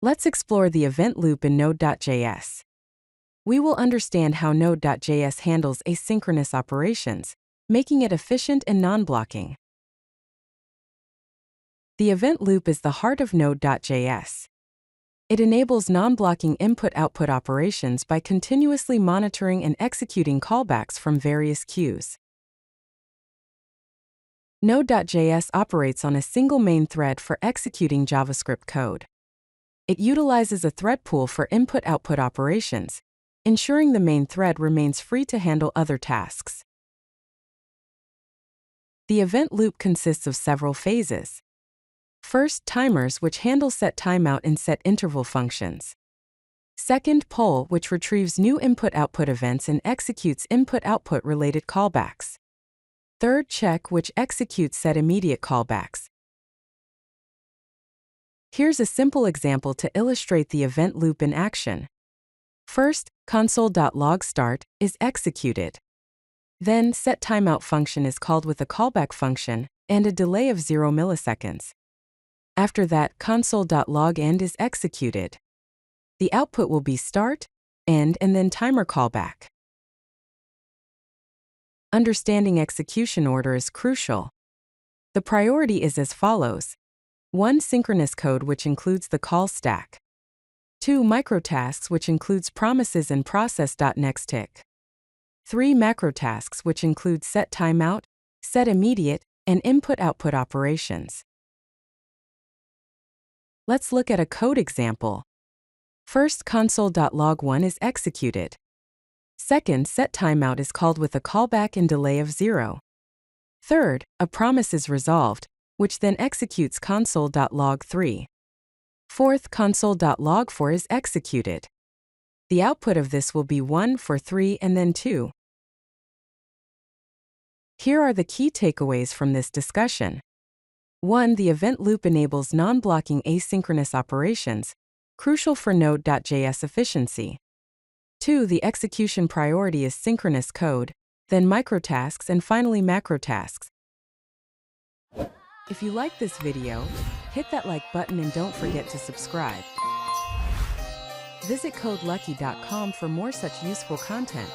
Let's explore the event loop in Node.js. We will understand how Node.js handles asynchronous operations, making it efficient and non-blocking. The event loop is the heart of Node.js. It enables non-blocking input-output operations by continuously monitoring and executing callbacks from various queues. Node.js operates on a single main thread for executing JavaScript code. It utilizes a thread pool for input-output operations, ensuring the main thread remains free to handle other tasks. The event loop consists of several phases. First, timers, which handle set timeout and set interval functions. Second, poll, which retrieves new input-output events and executes input-output related callbacks. Third, check, which executes set immediate callbacks. Here's a simple example to illustrate the event loop in action. First, console.log start is executed. Then, setTimeout function is called with a callback function and a delay of 0 milliseconds. After that, console.log end is executed. The output will be start, end, and then timer callback. Understanding execution order is crucial. The priority is as follows. 1. Synchronous code, which includes the call stack. 2. Microtasks, which includes promises and process.nextTick. 3. Macrotasks, which includes set timeout, set immediate, and input-output operations. Let's look at a code example. First, console.log1 is executed. Second, set timeout is called with a callback and delay of 0. Third, a promise is resolved, which then executes console.log3. Fourth, console.log4 is executed. The output of this will be 1 for 3 and then 2. Here are the key takeaways from this discussion. 1. The event loop enables non-blocking asynchronous operations, crucial for Node.js efficiency. 2. The execution priority is synchronous code, then microtasks, and finally macrotasks. If you like this video, hit that like button and don't forget to subscribe. Visit CodeLucky.com for more such useful content.